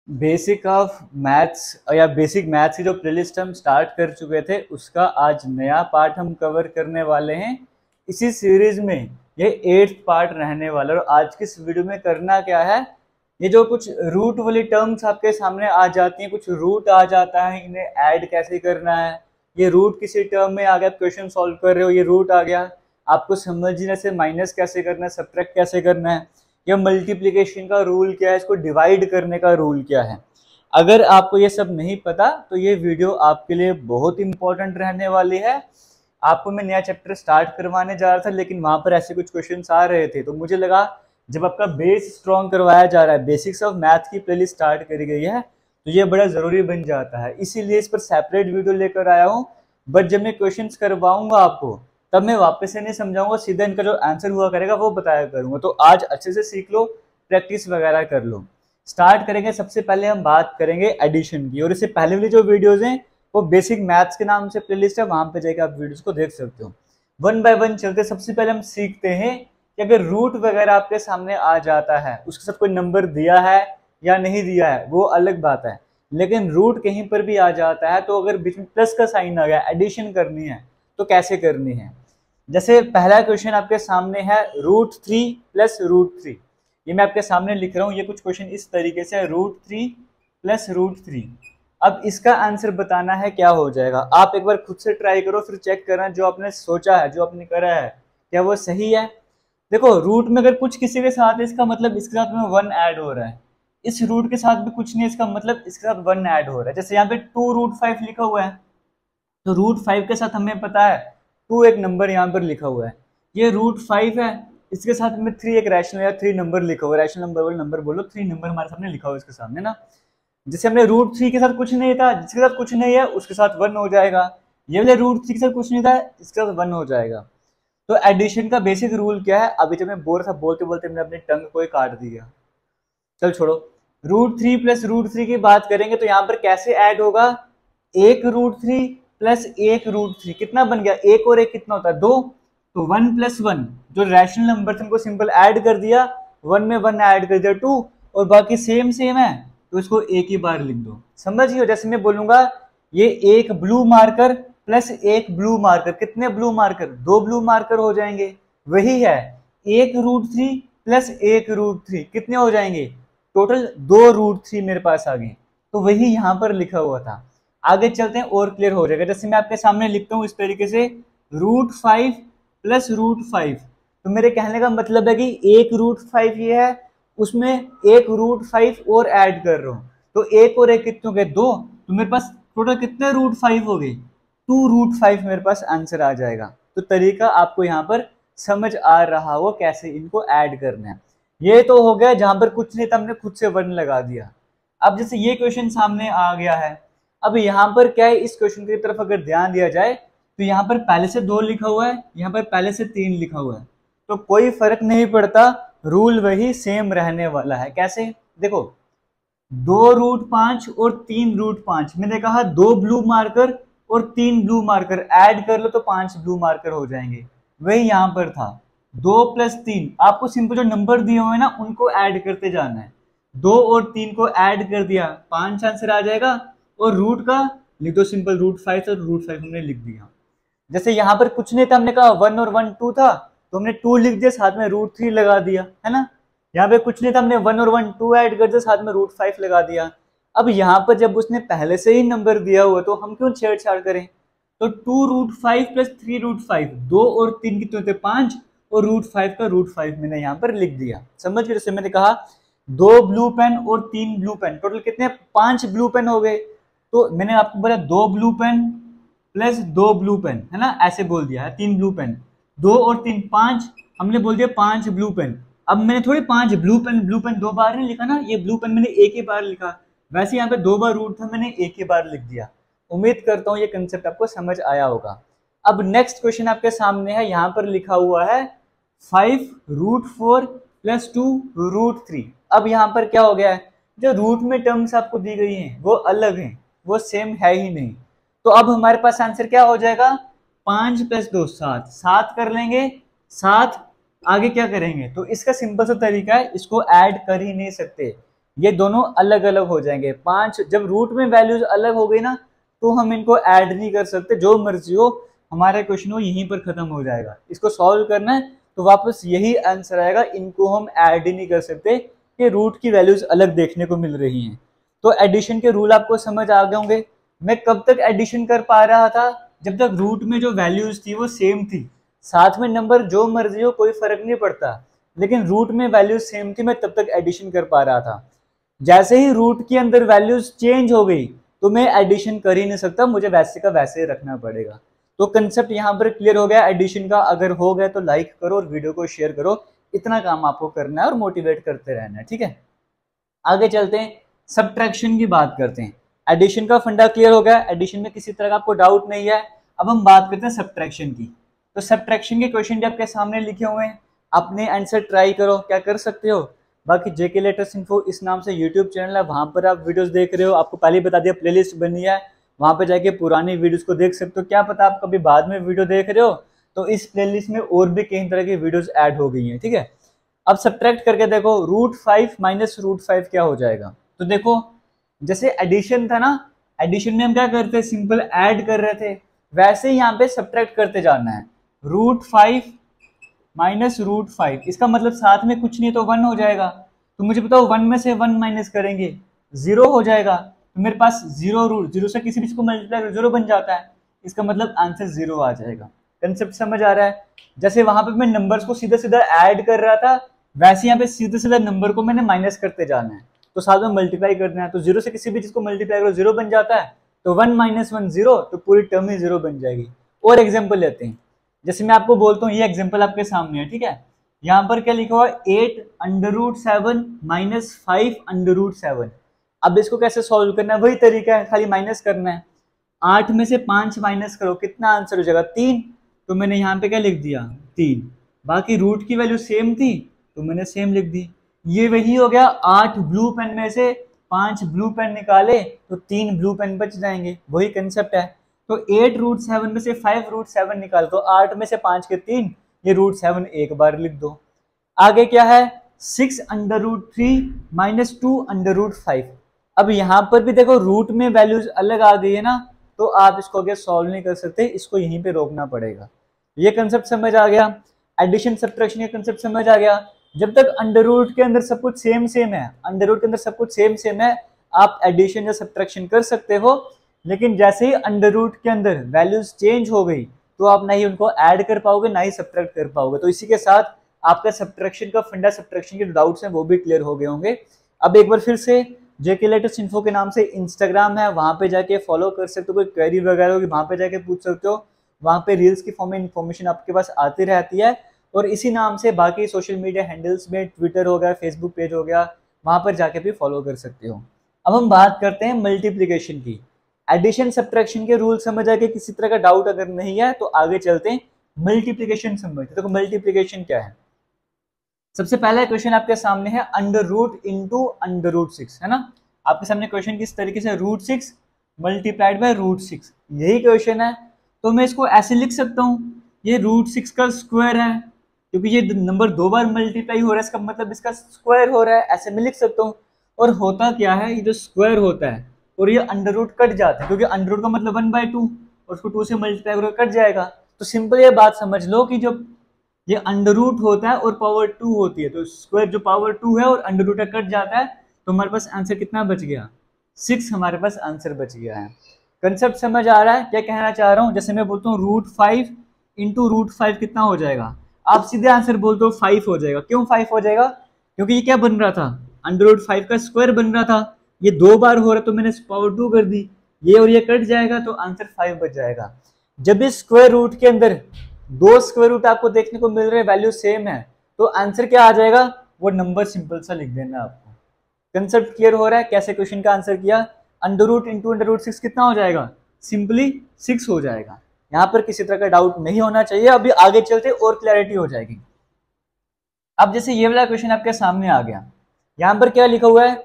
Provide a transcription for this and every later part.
Basic of maths या basic maths की जो प्लेलिस्ट हम स्टार्ट कर चुके थे उसका आज नया पार्ट हम कवर करने वाले हैं। इसी सीरीज में ये 8th पार्ट रहने वाला है। और आज की इस वीडियो में करना क्या है, ये जो कुछ रूट वाली टर्म्स आपके सामने आ जाती हैं, कुछ रूट आ जाता है, इन्हें ऐड कैसे करना है। ये रूट किसी टर्म में आ गया, क्वेश्चन सॉल्व कर रहे हो, ये रूट आ गया, आपको समझने से माइनस कैसे करना है, सब्ट्रैक्ट कैसे करना है, या मल्टीप्लिकेशन का रूल क्या है, इसको डिवाइड करने का रूल क्या है। अगर आपको ये सब नहीं पता तो ये वीडियो आपके लिए बहुत इंपॉर्टेंट रहने वाली है। आपको मैं नया चैप्टर स्टार्ट करवाने जा रहा था, लेकिन वहां पर ऐसे कुछ क्वेश्चंस आ रहे थे, तो मुझे लगा जब आपका बेस स्ट्रॉन्ग करवाया जा रहा है, बेसिक्स ऑफ मैथ की प्लेलिस्ट स्टार्ट करी गई है, तो ये बड़ा जरूरी बन जाता है। इसीलिए इस पर सेपरेट वीडियो लेकर आया हूँ। बट जब मैं क्वेश्चंस करवाऊंगा आपको, तब मैं वापस से नहीं समझाऊंगा, सीधा इनका जो आंसर हुआ करेगा वो बताया करूंगा। तो आज अच्छे से सीख लो, प्रैक्टिस वगैरह कर लो। स्टार्ट करेंगे। सबसे पहले हम बात करेंगे एडिशन की, और इससे पहले वाली जो वीडियोस हैं वो बेसिक मैथ्स के नाम से प्लेलिस्ट है, वहां पे जाकर आप वीडियोस को देख सकते हो। वन बाय वन चलते। सबसे पहले हम सीखते हैं कि अगर रूट वगैरह आपके सामने आ जाता है, उसके साथ कोई नंबर दिया है या नहीं दिया है वो अलग बात है, लेकिन रूट कहीं पर भी आ जाता है तो अगर बीच में प्लस का साइन आ गया, एडिशन करनी है तो कैसे करनी है। जैसे पहला क्वेश्चन आपके सामने है √3 प्लस √3। ये मैं आपके सामने लिख रहा हूँ, ये कुछ क्वेश्चन इस तरीके से √3 प्लस √3। अब इसका आंसर बताना है क्या हो जाएगा। आप एक बार खुद से ट्राई करो, फिर चेक करना जो आपने सोचा है, जो आपने करा है, क्या वो सही है। देखो, रूट में अगर कुछ किसी के साथ है, इसका मतलब इसके साथ में 1 ऐड हो रहा है। इस रूट के साथ भी कुछ नहीं, इसका मतलब इसके साथ 1 ऐड हो रहा है। जैसे यहाँ पे 2√5 लिखा हुआ है, तो √5 के साथ हमें पता है 2 एक नंबर यहाँ पर लिखा हुआ है। ये √5 है, इसके साथ में 3 एक रैशनल या 3 नंबर लिखा हुआ है। रैशनल नंबर बोलो, 3 नंबर हमारे सामने लिखा हुआ है इसके सामने ना। जैसे हमने √3 के साथ कुछ नहीं था, जिसके साथ कुछ नहीं है उसके साथ 1 हो जाएगा। ये वाले √3 के साथ कुछ नहीं था, इसके साथ 1 हो जाएगा। तो एडिशन का बेसिक रूल क्या है, अभी जब मैं बोल रहा था बोलते बोलते मैंने अपनी टंग को ही काट दिया। चल छोड़ो। √3 प्लस √3 की बात करेंगे तो यहाँ पर कैसे ऐड होगा, एक √3 प्लस एक √3 कितना बन गया, एक और एक कितना होता है, 2। तो 1 प्लस 1 जो रैशनल नंबर थे उनको सिंपल ऐड कर दिया, 1 में 1 ऐड कर दिया 2, और बाकी सेम सेम है तो इसको एक ही बार लिख दो। समझिए, जैसे मैं बोलूंगा ये एक ब्लू मार्कर प्लस एक ब्लू मार्कर, कितने ब्लू मार्कर, 2 ब्लू मार्कर हो जाएंगे। वही है एक √3 प्लस एक √3 कितने हो जाएंगे, टोटल 2 √3 मेरे पास आ गए। तो वही यहाँ पर लिखा हुआ था। आगे चलते हैं और क्लियर हो जाएगा। जैसे मैं आपके सामने लिखता हूँ इस तरीके से √5 प्लस √5, तो मेरे कहने का मतलब है कि एक √5 ये है, उसमें एक √5 और ऐड कर रहा हूँ, तो एक और एक कितने हो गए, 2। तो मेरे पास टोटल कितने √5 हो गए, 2 √5 मेरे पास आंसर आ जाएगा। तो तरीका आपको यहाँ पर समझ आ रहा हो कैसे इनको ऐड करना है। ये तो हो गया जहां पर कुछ नहीं था, हमने खुद से 1 लगा दिया। अब जैसे ये क्वेश्चन सामने आ गया है, अब यहाँ पर क्या है, इस क्वेश्चन की तरफ अगर ध्यान दिया जाए तो यहाँ पर पहले से 2 लिखा हुआ है, यहाँ पर पहले से 3 लिखा हुआ है, तो कोई फर्क नहीं पड़ता, रूल वही सेम रहने वाला है। कैसे, देखो 2√5 और 3√5, मैंने कहा 2 ब्लू मार्कर और 3 ब्लू मार्कर ऐड कर लो तो 5 ब्लू मार्कर हो जाएंगे। वही यहाँ पर था 2 प्लस 3, आपको सिंपल जो नंबर दिए हुए हैं ना उनको ऐड करते जाना है। 2 और 3 को ऐड कर दिया, 5 आंसर आ जाएगा। और रूट का लिख दो सिंपल, √5 और √5 हमने लिख दिया। जैसे यहाँ पर कुछ नहीं था, हमने कहा 1 और 1 2 था, तो हमने 2 लिख दिया, साथ में √3 लगा दिया, है ना। यहाँ पे कुछ नहीं था, हमने 1 और 1 2 ऐड कर दिया, साथ में √5 लगा दिया। अब यहाँ पर जब उसने पहले से ही नंबर दिया हुआ तो हम क्यों छेड़छाड़ करें। तो 2√5 प्लस 3√5, 2 और 3 कितने होते 5, और √5 का √5 मैंने यहाँ पर लिख दिया। समझ गए, जैसे मैंने कहा 2 ब्लू पेन और 3 ब्लू पेन, टोटल कितने 5 ब्लू पेन हो गए। तो मैंने आपको बोला 2 blue pen plus 2 blue pen, है ना, ऐसे बोल दिया है, 3 ब्लू पेन, 2 और 3 5, हमने बोल दिया 5 ब्लू पेन। अब मैंने थोड़ी 5 ब्लू पेन 2 बार नहीं लिखा ना, ये ब्लू पेन मैंने एक ही बार लिखा। वैसे यहाँ पे 2 बार रूट था, मैंने एक ही बार लिख दिया। उम्मीद करता हूँ ये कंसेप्ट आपको समझ आया होगा। अब नेक्स्ट क्वेश्चन आपके सामने है, यहाँ पर लिखा हुआ है 5√4 प्लस 2√3। अब यहाँ पर क्या हो गया है, जो रूट में टर्म्स आपको दी गई हैं वो अलग हैं, वो सेम है ही नहीं। तो अब हमारे पास आंसर क्या हो जाएगा, 5 प्लस 2 7, 7 कर लेंगे, 7 आगे क्या करेंगे। तो इसका सिंपल सा तरीका है, इसको ऐड कर ही नहीं सकते, ये दोनों अलग अलग हो जाएंगे। 5 जब रूट में वैल्यूज अलग हो गई ना तो हम इनको ऐड नहीं कर सकते, जो मर्जी हो हमारा क्वेश्चन वो यहीं पर खत्म हो जाएगा। इसको सॉल्व करना है तो वापस यही आंसर आएगा, इनको हम ऐड ही नहीं कर सकते कि रूट की वैल्यूज अलग देखने को मिल रही हैं। तो एडिशन के रूल आपको समझ आ गए होंगे। मैं कब तक एडिशन कर पा रहा था, जब तक रूट में जो वैल्यूज थी वो सेम थी, साथ में नंबर जो मर्जी हो कोई फर्क नहीं पड़ता, लेकिन रूट में वैल्यूज सेम थी, मैं तब तक एडिशन कर पा रहा था। जैसे ही रूट के अंदर वैल्यूज चेंज हो गई तो मैं एडिशन कर ही नहीं सकता, मुझे वैसे का वैसे ही रखना पड़ेगा। तो कंसेप्ट यहाँ पर क्लियर हो गया एडिशन का। अगर हो गया तो लाइक करो और वीडियो को शेयर करो, इतना काम आपको करना है और मोटिवेट करते रहना है, ठीक है। आगे चलते हैं, सब्ट्रैक्शन की बात करते हैं। एडिशन का फंडा क्लियर हो गया, एडिशन में किसी तरह का आपको डाउट नहीं है। अब हम बात करते हैं सब्ट्रैक्शन की। तो सब्ट्रैक्शन के क्वेश्चन भी आपके सामने लिखे हुए हैं, अपने आंसर ट्राई करो, क्या कर सकते हो। बाकी जेके लेटेस्ट इन्फो इस नाम से यूट्यूब चैनल है, वहां पर आप वीडियोस देख रहे हो, आपको पहले ही बता दिया प्लेलिस्ट बनी है, वहां पे जाके पुरानी वीडियोस को देख सकते हो। क्या पता आप कभी बाद में वीडियो देख रहे हो तो इस प्लेलिस्ट में और भी कई तरह की वीडियोस ऐड हो गई हैं, ठीक है। अब सब्ट्रैक्ट करके देखो, √5 माइनस √5 क्या हो जाएगा। तो देखो जैसे एडिशन था ना, एडिशन में हम क्या करते हैं, सिंपल ऐड कर रहे थे, वैसे ही यहाँ पे सब्ट्रैक्ट करते जाना है। √5 माइनस √5, इसका मतलब साथ में कुछ नहीं तो 1 हो जाएगा। तो मुझे बताओ 1 में से 1 माइनस करेंगे 0 हो जाएगा, तो मेरे पास 0 से किसी भी चीज को मल्टीप्लाई 0 बन जाता है, इसका मतलब आंसर 0 आ जाएगा। कंसेप्ट समझ आ रहा है। जैसे वहां पे मैं नंबर्स को सीधा सीधा ऐड कर रहा था, वैसे यहाँ पे सीधा सीधा नंबर को मैंने माइनस करते जाना है, तो साथ में मल्टीप्लाई करना है। तो 0 से किसी भी चीज को मल्टीप्लाई करो 0 बन जाता है, तो 1 माइनस 1 0, तो पूरी टर्म ही 0 बन जाएगी। और एग्जाम्पल लेते हैं, जैसे मैं आपको बोलता हूँ, ये एग्जाम्पल आपके सामने है, ठीक है। यहाँ पर क्या लिखा हुआ है, 8√7 माइनस 5√7। अब इसको कैसे सॉल्व करना है, वही तरीका है, खाली माइनस करना है। 8 में से 5 माइनस करो, कितना आंसर हो जाएगा 3। तो मैंने यहाँ पे क्या लिख दिया 3। बाकी रूट की वैल्यू सेम थी तो मैंने सेम लिख दी। ये वही हो गया, 8 ब्लू पेन में से 5 ब्लू पेन निकाले तो 3 ब्लू पेन बच जाएंगे, वही कंसेप्ट है। तो 8√7 में से 5√7 निकाल, तो 8 में से 5 के 3, ये √7 एक बार लिख दो। आगे क्या है, 6√3 माइनस 2√5। अब यहाँ पर भी देखो रूट में वैल्यूज अलग आ गई है ना, तो आप इसको आगे सॉल्व नहीं कर सकते, इसको यहीं पे रोकना पड़ेगा। ये कंसेप्ट समझ आ गया, एडिशन सब्ट्रैक्शन का कंसेप्ट समझ आ गया। जब तक अंडर रूट के अंदर सब कुछ सेम सेम है, अंडर रूट के अंदर सब कुछ सेम सेम है, आप एडिशन या सब्ट्रैक्शन कर सकते हो। लेकिन जैसे ही अंडर रूट के अंदर वैल्यूज चेंज हो गई तो आप ना ही उनको ऐड कर पाओगे ना ही सब्ट्रैक्ट कर पाओगे। तो इसी के साथ आपका सब्ट्रैक्शन का फंडा, सब्ट्रैक्शन के डाउट्स हैं वो भी क्लियर हो गए होंगे। अब एक बार फिर से जेके लेटेस्ट इन्फो के नाम से इंस्टाग्राम है, वहां पे जाके फॉलो कर सकते हो, कोई क्वेरी वगैरह होगी वहां पे जाके पूछ सकते हो। वहां पे रील्स की फॉर्म में इन्फॉर्मेशन आपके पास आती रहती है। और इसी नाम से बाकी सोशल मीडिया हैंडल्स में, ट्विटर हो गया, फेसबुक पेज हो गया, वहां पर जाके भी फॉलो कर सकते हो। अब हम बात करते हैं मल्टीप्लीकेशन की। एडिशन सब्ट्रैक्शन के रूल समझ आ गए, किसी तरह का डाउट अगर नहीं है तो आगे चलते हैं मल्टीप्लीकेशन समझते। देखो मल्टीप्लीकेशन क्या है। सबसे पहला क्वेश्चन आपके सामने है under root into under root 6, है ना। आपके सामने क्वेश्चन किस तरीके से, √6 मल्टीप्लाइड बाय √6, यही क्वेश्चन है। तो मैं इसको ऐसे लिख सकता हूँ, ये √6 का स्क्वायर है, क्योंकि ये नंबर 2 बार मल्टीप्लाई हो रहा है, इसका मतलब इसका स्क्वायर हो रहा है, ऐसे मैं लिख सकता हूँ। और होता क्या है, ये जो स्क्वायर होता है और ये अंडर रूट कट जाता है, क्योंकि अंडर रूट का मतलब 1/2 और उसको 2 से मल्टीप्लाई करोगे कट जाएगा। तो सिंपल ये बात समझ लो कि जो ये अंडर रूट होता है और पावर 2 होती है, तो स्क्वायर जो पावर 2 है और अंडर रूट कट जाता है, तो हमारे पास आंसर कितना बच गया, 6 हमारे पास आंसर बच गया है। कंसेप्ट समझ आ रहा है क्या कहना चाह रहा हूँ। जैसे मैं बोलता हूँ √5 इंटू √5 कितना हो जाएगा, आप सीधे आंसर बोलते हो 5 हो जाएगा। क्यों 5 हो जाएगा, क्योंकि ये क्या बन रहा था, अंडर रूट 5 का स्क्वायर बन रहा था, ये 2 बार हो रहा है तो मैंने पावर 2 कर दी, ये और ये कट जाएगा तो आंसर 5 बच जाएगा। जब इस स्क्वायर रूट के अंदर 2 स्क्वायर रूट आपको देखने को मिल रहे हैं, वैल्यू सेम है, तो आंसर क्या आ जाएगा, वो नंबर सिंपल सा लिख देना आपको। कंसेप्ट क्लियर हो रहा है कैसे क्वेश्चन का आंसर किया। Under root into under root 6 कितना हो जाएगा, सिंपली 6 हो जाएगा। यहाँ पर किसी तरह का डाउट नहीं होना चाहिए। अभी आगे चलते और क्लैरिटी हो जाएगी। अब जैसे ये वाला क्वेश्चन आपके सामने आ गया, यहाँ पर क्या लिखा हुआ है,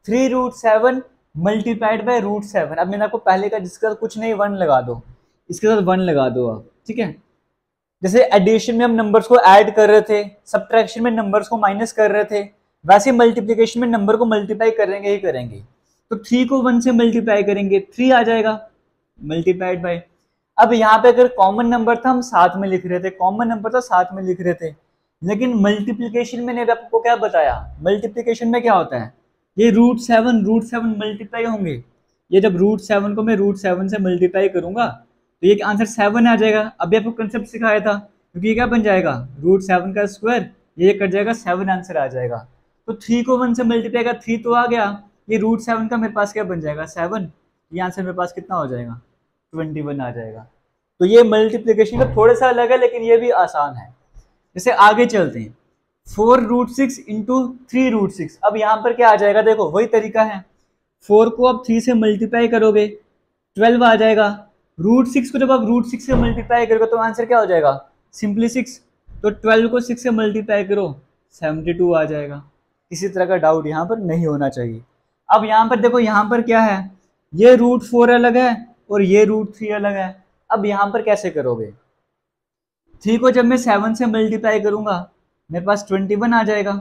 3√7 मल्टीप्लाइड बाय √7। अब मैंने आपको पहले का जिसका कुछ नहीं 1 लगा दो, इसके साथ 1 लगा दो आप, ठीक है। जैसे एडिशन में हम नंबर्स को ऐड कर रहे थे, सब्ट्रैक्शन में नंबर्स को माइनस कर रहे थे, वैसे मल्टीप्लीकेशन में नंबर को मल्टीप्लाई करेंगे ही करेंगे। तो 3 को 1 से मल्टीप्लाई करेंगे 3 आ जाएगा मल्टीप्लाइड बाय। अब यहाँ पे अगर कॉमन नंबर था हम साथ में लिख रहे थे, कॉमन नंबर था साथ में लिख रहे थे, लेकिन मल्टीप्लीकेशन में मैंने आपको क्या बताया, मल्टीप्लीकेशन में क्या होता है, ये रूट सेवन मल्टीप्लाई होंगे। ये जब रूट 7 को मैं रूट 7 से मल्टीप्लाई करूंगा तो ये आंसर 7 आ जाएगा। अभी आपको कंसेप्ट सिखाया था, क्योंकि ये क्या बन जाएगा रूट 7 का स्क्वायर, ये कट जाएगा 7 आंसर आ जाएगा। तो 3 को 1 से मल्टीप्लाई का 3 तो आ गया, ये रूट 7 का मेरे पास क्या बन जाएगा 7, ये आंसर मेरे पास कितना हो जाएगा 21 आ जाएगा। तो ये मल्टीप्लीकेशन का थोड़ा सा अलग है लेकिन ये भी आसान है। जैसे आगे चलते हैं 4 रूट 6 इंटू 3 रूट 6। अब यहाँ पर क्या आ जाएगा, देखो वही तरीका है, 4 को आप 3 से मल्टीप्लाई करोगे 12 आ जाएगा। रूट 6 को जब आप रूट 6 से मल्टीप्लाई करोगे तो आंसर क्या हो जाएगा सिंपली 6। तो 12 को 6 से मल्टीप्लाई करो 72 आ जाएगा। किसी तरह का डाउट यहाँ पर नहीं होना चाहिए। अब यहाँ पर देखो, यहाँ पर क्या है, ये रूट 4 अलग है और ये रूट 3 अलग है। अब यहाँ पर कैसे करोगे, 3 को जब मैं 7 से मल्टीप्लाई करूंगा मेरे पास 21 आ जाएगा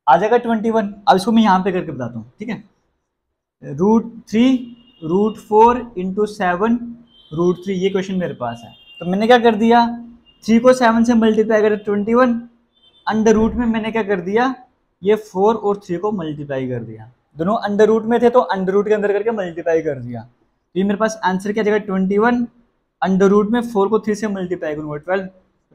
21। अब इसको मैं यहाँ पे करके बताता हूँ, ठीक है। रूट 3 रूट 4 इंटू 7 रूट 3, ये क्वेश्चन मेरे पास है। तो मैंने क्या कर दिया, 3 को 7 से मल्टीप्लाई कर 21, अंडर रूट में मैंने क्या कर दिया, ये 4 और 3 को मल्टीप्लाई कर दिया। दोनों अंडर रूट में थे तो अंडर रूट के अंदर करके मल्टीप्लाई कर दिया। तो ये मेरे पास आंसर क्या जगह 21, अंडर रूट में 4 को 3 से मल्टीप्लाई करूंगा 12,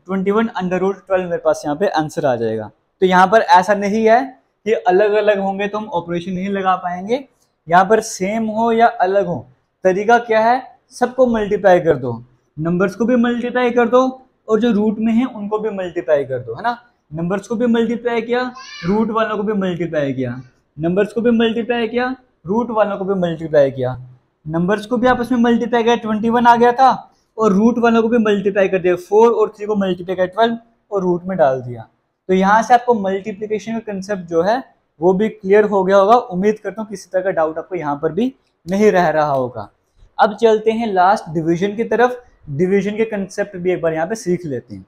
21 अंडर रूट 12 मेरे पास यहाँ पे आंसर आ जाएगा। तो यहाँ पर ऐसा नहीं है कि अलग अलग होंगे तो हम ऑपरेशन नहीं लगा पाएंगे, यहाँ पर सेम हो या अलग हो, तरीका क्या है, सबको मल्टीप्लाई कर दो, नंबर्स को भी मल्टीप्लाई कर दो और जो रूट में है उनको भी मल्टीप्लाई कर दो, है ना। नंबर्स को भी मल्टीप्लाई किया, रूट वालों को भी मल्टीप्लाई किया, नंबर्स को भी मल्टीप्लाई किया, रूट वालों को भी मल्टीप्लाई किया, नंबर्स को भी आपस में मल्टीप्लाई किया 21 आ गया था, और रूट वालों को भी मल्टीप्लाई कर दिया 4 और 3 को मल्टीप्लाई किया 12 और रूट में डाल दिया। तो यहाँ से आपको मल्टीप्लिकेशन का कंसेप्ट जो है वो भी क्लियर हो गया होगा। उम्मीद करता हूँ किसी तरह का डाउट आपको यहाँ पर भी नहीं रह रहा होगा। अब चलते हैं लास्ट डिवीजन की तरफ। डिवीजन के कंसेप्ट भी एक बार यहाँ पे सीख लेते हैं,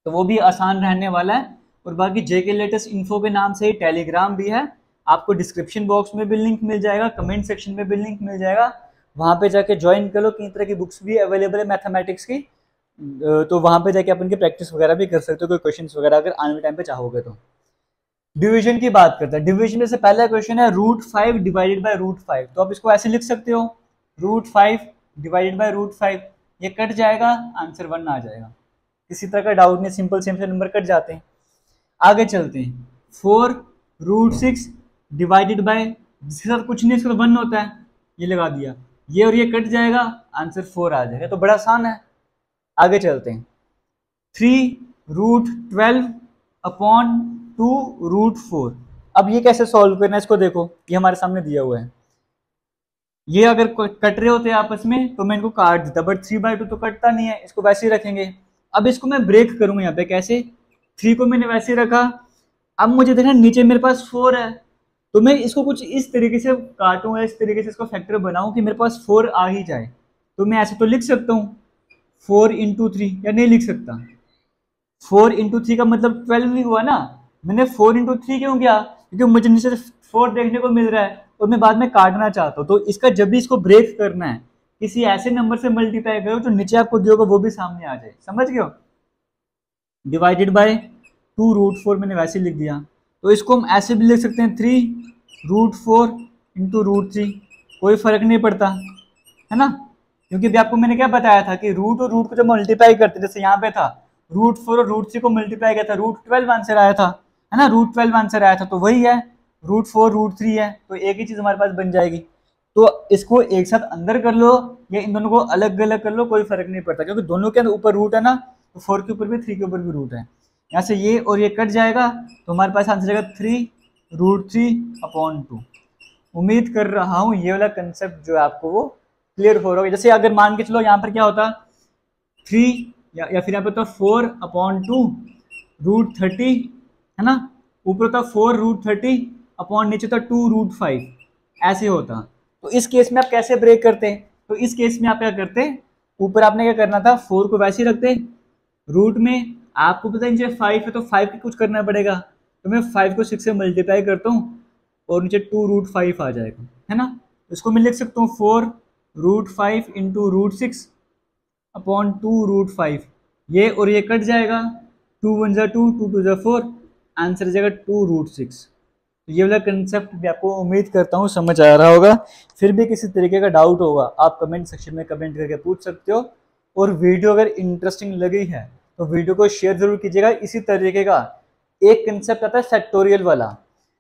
तो वो भी आसान रहने वाला है। और बाकी जेके लेटेस्ट इन्फो के नाम से ही टेलीग्राम भी है, आपको डिस्क्रिप्शन बॉक्स में भी लिंक मिल जाएगा, कमेंट सेक्शन में भी लिंक मिल जाएगा, वहाँ पे जाके ज्वाइन कर लो। कई तरह की बुक्स भी अवेलेबल है मैथमेटिक्स की, तो वहाँ पे जाके आप उनकी प्रैक्टिस वगैरह भी कर सकते हो, कोई क्वेश्चंस वगैरह अगर आने वाले टाइम पे चाहोगे तो। डिवीजन की बात करते हैं। डिवीजन में से पहला क्वेश्चन है रूट 5 डिवाइडेड बाय रूट 5। तो आप इसको ऐसे लिख सकते हो रूट 5 डिवाइडेड बाय रूट 5, ये कट जाएगा आंसर 1 आ जाएगा। किसी तरह का डाउट नहीं, सिंपल सिंपल नंबर कट जाते हैं। आगे चलते हैं 4 रूट 6 डिवाइडेड बाय, जिसके साथ कुछ नहीं इसका 1 होता है, ये लगा दिया, ये और ये कट जाएगा आंसर 4 आ जाएगा। तो बड़ा आसान है। आगे चलते हैं 3 रूट 12 अपॉन 2 रूट 4। अब ये कैसे सॉल्व करना है इसको देखो, ये हमारे सामने दिया हुआ है। ये अगर कट रहे होते आपस में तो मैं इनको काट देता, बट 3/2 तो कटता नहीं है, इसको वैसे ही रखेंगे। अब इसको मैं ब्रेक करूंगा यहाँ पे, कैसे, 3 को मैंने वैसे रखा, अब मुझे देखना नीचे मेरे पास 4 है, तो मैं इसको कुछ इस तरीके से काटूं या इस तरीके से इसको फैक्टर बनाऊं कि मेरे पास 4 आ ही जाए। तो मैं ऐसे तो लिख सकता हूँ 4 इंटू 3, या नहीं लिख सकता, 4 इंटू 3 का मतलब 12 ही हुआ ना। मैंने 4 इंटू 3 क्यों किया, क्योंकि मुझे नीचे 4 देखने को मिल रहा है और मैं बाद में काटना चाहता हूँ। तो इसका जब भी इसको ब्रेक करना है, किसी ऐसे नंबर से मल्टीप्लाई करो जो नीचे आपको दिया होगा वो भी सामने आ जाए, समझ गए हो। डिवाइडेड बाय 2 रूट 4 मैंने वैसे लिख दिया, तो इसको हम ऐसे भी लिख सकते हैं 3 रूट 4 इंटू रूट 3, कोई फर्क नहीं पड़ता, है ना। क्योंकि अभी आपको मैंने क्या बताया था कि रूट और रूट को जब मल्टीप्लाई करते, जैसे यहाँ पे था रूट 4 और रूट 3 को मल्टीप्लाई किया था, रूट 12 आंसर आया था, है ना, रूट 12 आंसर आया था। तो वही है, रूट 4 रूट 3 है, तो एक ही चीज हमारे पास बन जाएगी। तो इसको एक साथ अंदर कर लो या इन दोनों को अलग अलग कर लो, कोई फर्क नहीं पड़ता, क्योंकि दोनों के अंदर ऊपर रूट है ना, तो 4 के ऊपर भी 3 के ऊपर भी रूट है। यहाँ से ये और ये कट जाएगा तो हमारे पास आंसर आएगा 3 रूट 3 अपॉन 2। उम्मीद कर रहा हूँ ये वाला कंसेप्ट जो है आपको वो क्लियर हो रहा होगा। जैसे अगर मान के चलो यहाँ पर क्या होता 3 या फिर यहाँ पे तो 4 अपॉन 2 रूट 30, है ना, ऊपर होता 4 रूट 30 अपॉन नीचे था 2 रूट 5, ऐसे होता। तो इस केस में आप कैसे ब्रेक करते, तो इस केस में आप क्या करते, ऊपर आपने क्या करना था 4 को वैसे ही रखते, रूट में आपको पता है नीचे 5 है तो 5 के कुछ करना पड़ेगा, तो मैं 5 को 6 से मल्टीप्लाई करता हूँ और नीचे 2√5 आ जाएगा, है ना। इसको मैं लिख सकता हूँ 4√5 इंटू √6 अपॉन 2√5। ये और ये कट जाएगा, 2 1 जा 2, 2 2 जा 4, आंसर आ जाएगा 2√6। तो ये वाला कंसेप्ट भी आपको उम्मीद करता हूँ समझ आ रहा होगा। फिर भी किसी तरीके का डाउट होगा आप कमेंट सेक्शन में कमेंट करके पूछ सकते हो। और वीडियो अगर इंटरेस्टिंग लगी है तो वीडियो को शेयर जरूर कीजिएगा। इसी तरीके का एक कंसेप्ट आता है फैक्टोरियल वाला,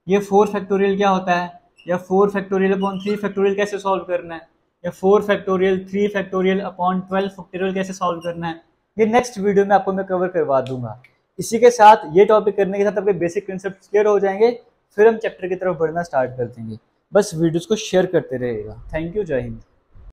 ये 4 फैक्टोरियल क्या होता है, या 4 फैक्टोरियल अपॉन 3 फैक्टोरियल कैसे सॉल्व करना है, या 4 फैक्टोरियल 3 फैक्टोरियल अपॉन 12 फैक्टोरियल कैसे सॉल्व करना है, ये नेक्स्ट वीडियो में आपको मैं कवर करवा दूंगा। इसी के साथ ये टॉपिक करने के साथ आपके बेसिक कंसेप्ट क्लियर हो जाएंगे, फिर हम चैप्टर की तरफ बढ़ना स्टार्ट कर देंगे। बस वीडियोस को शेयर करते रहिएगा। थैंक यू, जय हिंद।